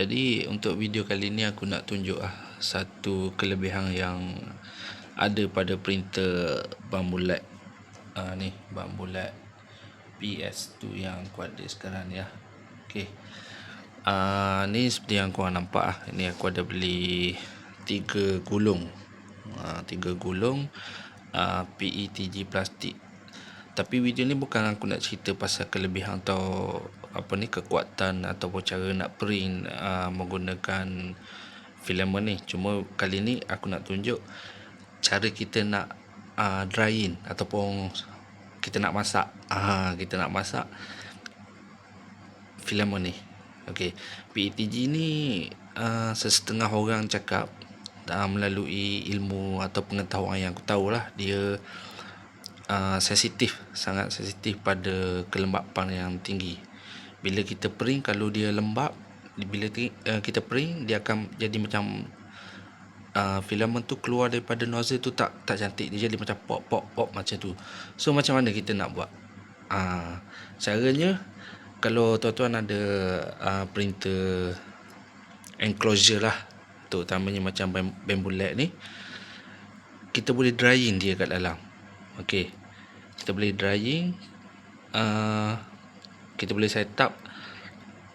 Jadi untuk video kali ni aku nak tunjuk satu kelebihan yang ada pada printer Bambu-LED. Ni Bambu-LED PS2 yang aku ada sekarang ni Okey. Ni seperti yang korang nampak Ini aku ada beli 3 gulung. 3 gulung PETG plastik. Tapi video ni bukan aku nak cerita pasal kelebihan atau kekuatan ataupun cara nak print menggunakan filament ni. Cuma kali ni aku nak tunjuk cara kita nak drying ataupun kita nak masak. Kita nak masak filament ni. Okey, PETG ni sesetengah orang cakap melalui ilmu atau pengetahuan yang aku tahulah, dia sensitif, sangat sensitif pada kelembapan yang tinggi. Bila kita print, kalau dia lembab, bila kita print, dia akan jadi macam filament tu keluar daripada nozzle tu tak cantik, dia jadi macam pop macam tu. So macam mana kita nak buat? Caranya, kalau tuan-tuan ada printer enclosure lah, terutamanya macam Bambu-LED ni, kita boleh drying dia kat dalam. Okey, kita boleh drying, kita boleh set up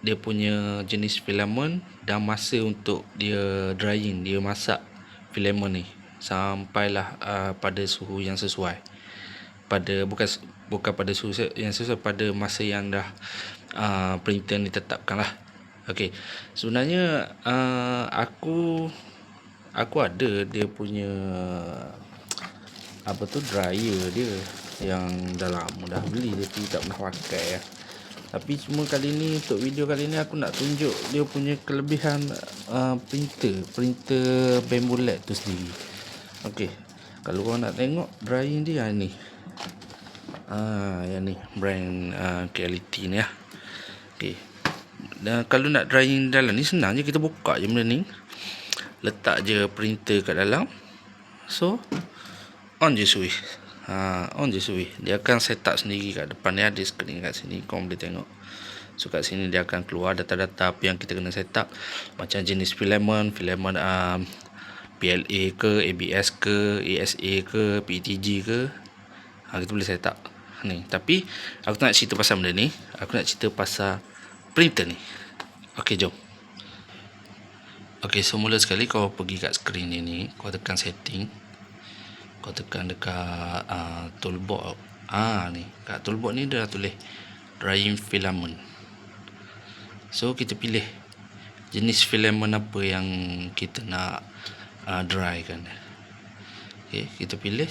dia punya jenis filament dan masa untuk dia drying, dia masak filament ni sampailah pada suhu yang sesuai, bukan pada suhu yang sesuai, pada masa yang dah printer ni tetapkan lah. Okey, sebenarnya aku ada dia punya dryer dia yang dah lama dah beli tapi tak pernah pakai Tapi cuma kali ni, untuk video kali ni, aku nak tunjuk dia punya kelebihan printer Bambu-LED tu sendiri. Okey, kalau korang nak tengok drying dia ni, yang ni brand Quality ni Okey, dan kalau nak drying dalam ni senang je, kita buka je benda ni, letak je printer kat dalam, so on je switch. Dia akan set up sendiri. Kat depan ni ada skrin kat sini, korang boleh tengok. So kat sini dia akan keluar data-data apa yang kita kena set up, macam jenis filament PLA ke, ABS ke, ASA ke, PETG ke, kita boleh set up ni. Tapi aku tak nak cerita pasal benda ni, aku nak cerita pasal printer ni. Okey, jom. Okey, semula sekali kau pergi kat skrin ni, kau tekan setting, kau tekan dekat toolbox. Ni kat toolbox ni dia dah tulis drying filament. So kita pilih jenis filament apa yang kita nak dry kan. Okey, kita pilih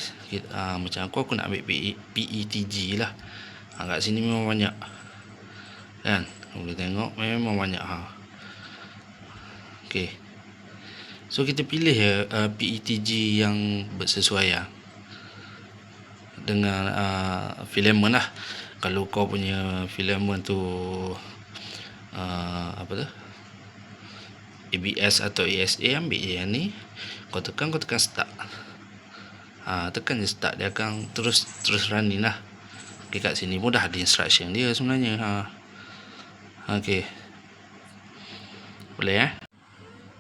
macam aku nak ambil PETG lah. Kat sini memang banyak kan, boleh tengok memang banyak Okey, so kita pilih PETG yang bersesuaian dengan filament lah. Kalau kau punya filament tu ABS atau ASA, ambil je yang ni, kau tekan start. Tekan je start, dia akan terus running lah. Okey, kat sini pun dah ada instruction dia sebenarnya. Okey, boleh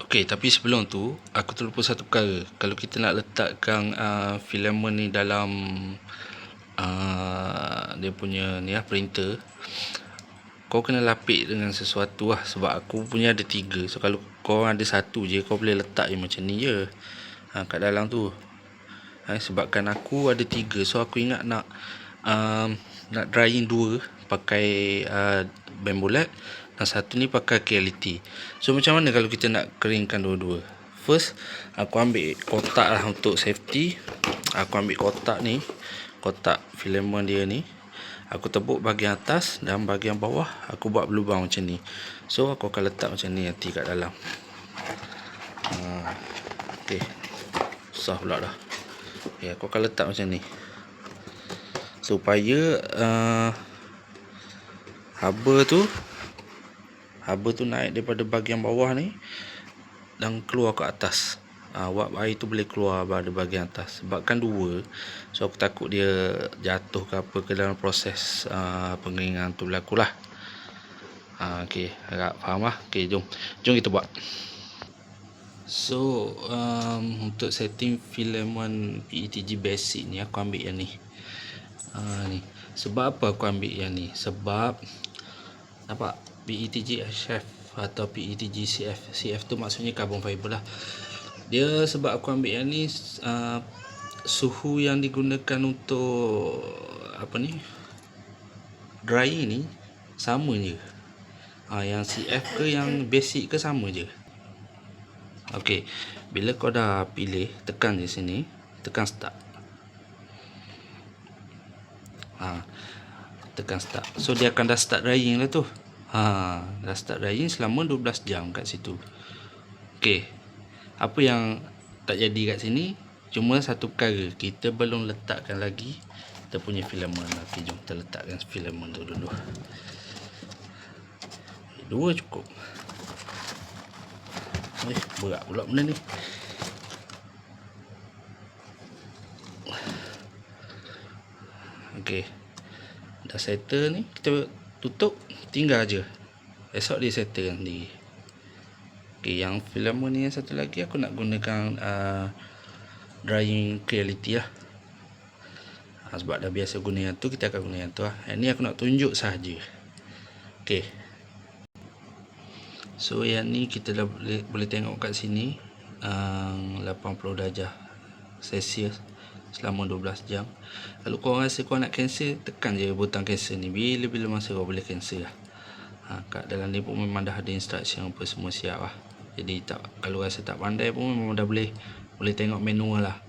Okey, tapi sebelum tu aku terlupa satu perkara. Kalau kita nak letakkan filament ni dalam dia punya ni printer, kau kena lapik dengan sesuatu sebab aku punya ada 3. So kalau kau ada satu je, kau boleh letak je macam ni je kat dalam tu. Sebabkan aku ada 3, so aku ingat nak drying 2 pakai Bambu-LED dan satu ni pakai Quality. So macam mana kalau kita nak keringkan dua-dua? First, aku ambil kotak lah untuk safety. Aku ambil kotak ni, kotak filament dia ni, aku tepuk bahagian atas dan bahagian bawah aku buat berlubang macam ni. So aku akan letak macam ni nanti kat dalam. Okey, susah pula dah. Aku akan letak macam ni supaya haba tu naik daripada bahagian bawah ni dan keluar ke atas. Wap air tu boleh keluar pada bahagian atas. Sebabkan 2, so aku takut dia jatuh ke apa ke dalam proses pengeringan tu berlaku lah. Okey, agak faham lah. Okey, jom kita buat. So untuk setting filament PETG basic ni aku ambil yang ni. Ni. Sebab apa aku ambil yang ni? Sebab nampak PETG HF atau PETG CF. CF tu maksudnya carbon fiber lah. Dia sebab aku ambil yang ni suhu yang digunakan untuk apa ni? Drying ni sama je. Yang CF ke yang basic ke sama je. Okey, bila kau dah pilih, tekan di sini, tekan start. Tekan start. So dia akan dah start drying lah tu. Dah start drying selama 12 jam kat situ. Okey. Apa yang tak jadi kat sini? Cuma satu perkara, kita belum letakkan lagi kita punya filament. Okey, jom kita letakkan filament tu dulu. Dua cukup. Berat pula benda ni. Okey. Dah settle ni, kita tutup, tinggal je. Esok dia settle sendiri. Okey, yang filament ni yang satu lagi aku nak gunakan drying reality lah. Sebab dah biasa guna yang tu, kita akan guna yang tu lah. Yang ni aku nak tunjuk sahaja. Okey. So yang ni kita dah boleh tengok kat sini 80 darjah Celsius selama 12 jam. Kalau kau rasa kau nak cancel, tekan je butang cancel ni. Bila-bila masa kau boleh cancel lah. Kat dalam ni pun memang dah ada instruction apa semua siap lah. Jadi kalau rasa tak pandai pun memang dah boleh tengok manual lah.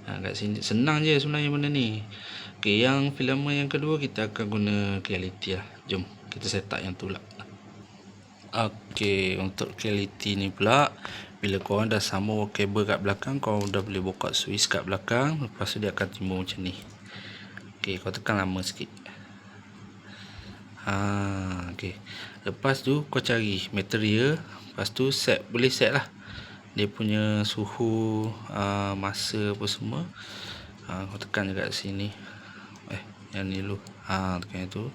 Kat sini senang je sebenarnya benda ni. Okey, yang filament yang kedua kita akan guna reality lah. Jom kita set up yang tu lah. Okey, untuk reality ni pula, bila korang dah sambung kabel kat belakang, korang dah boleh buka switch kat belakang. Lepas tu dia akan timbul macam ni. Okey, kau tekan lama sikit. Okey. Lepas tu kau cari material. Lepas tu boleh set lah dia punya suhu, masa apa semua. Kau tekan je kat sini. Yang ni dulu. Tekan yang tu.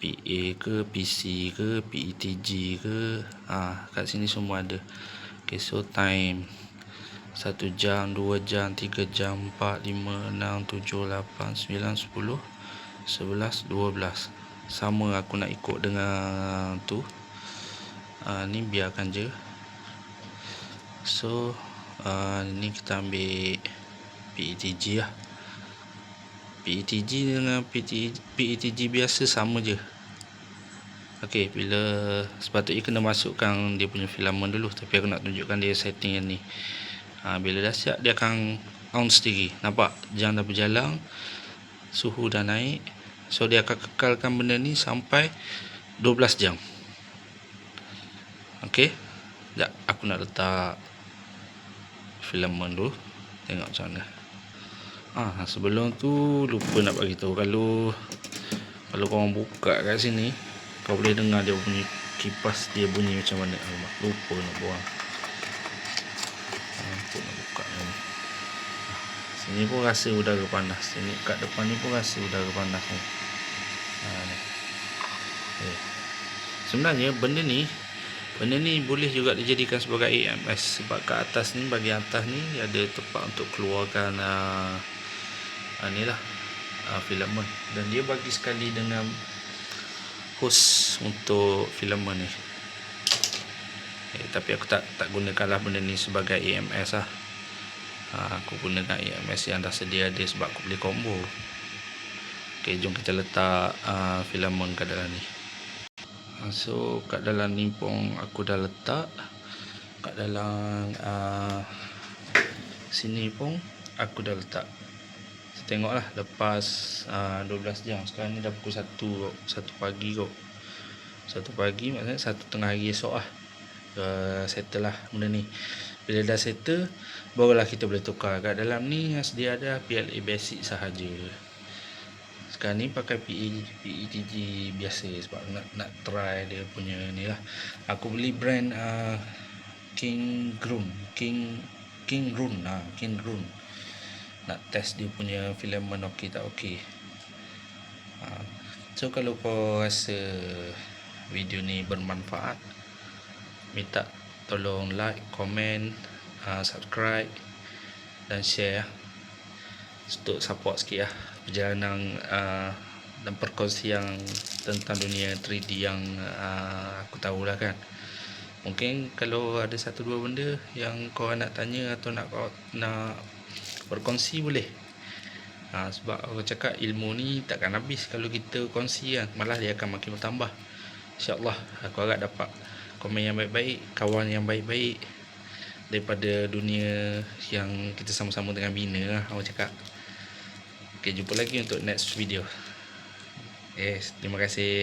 PA ke, PC ke, PETG ke. Kat sini semua ada. Okay, so time 1 jam, 2 jam, 3 jam, 4, 5, 6, 7, 8, 9, 10, 11, 12. Sama aku nak ikut dengan tu. Ni biarkan je. So ni kita ambil PETG lah. PETG dengan PETG biasa sama je. Okey, bila sepatutnya kena masukkan dia punya filament dulu, tapi aku nak tunjukkan dia setting yang ni. Bila dah siap dia akan on sendiri. Nampak jam dah berjalan, suhu dah naik. So dia akan kekalkan benda ni sampai 12 jam. Okey. Sekejap aku nak letak filament dulu. Tengok macam mana. Sebelum tu lupa nak bagi tahu, kalau korang buka kat sini, kau boleh dengar dia punya kipas dia bunyi macam mana. Lupa nak buang. Lupa nak buka ni. Sini pun rasa udara panas. Sini kat depan ni pun rasa udara panas ni. Sebenarnya benda ni boleh juga dijadikan sebagai EMS. Sebab kat atas ni, bahagian atas ni ada tempat untuk keluarkan ni lah filament. Dan dia bagi sekali dengan hose untuk filament ni. Tapi aku tak gunakanlah benda ni sebagai EMS lah. Aku gunakan EMS yang dah sedia ada sebab aku beli combo. Okey, jom kita letak filament kat dalam ni. So kat dalam ni pun aku dah letak. Kat dalam sini pun aku dah letak. Tengoklah lepas 12 jam. Sekarang ni dah pukul 1 pagi kot. 1 pagi maksudnya 1 tengah hari esok lah. Settle lah benda ni. Bila dah settle, barulah kita boleh tukar. Kat dalam ni yang sedia ada PLA basic sahaja. Sekarang ni pakai PETG biasa sebab nak try dia punya ni lah. Aku beli brand King Run. Nak test dia punya filament okey tak okey. So kalau kau rasa video ni bermanfaat, minta tolong like, komen, subscribe dan share untuk support sikit perjalanan dan perkongsian tentang dunia 3D yang aku tahulah kan. Mungkin kalau ada satu dua benda yang korang nak tanya atau nak berkongsi boleh. Sebab aku cakap ilmu ni takkan habis kalau kita kongsi kan, malah dia akan makin bertambah. InsyaAllah aku harap dapat komen yang baik-baik, kawan yang baik-baik daripada dunia yang kita sama-sama tengah bina lah, aku cakap. Okay, jumpa lagi untuk next video. Terima kasih.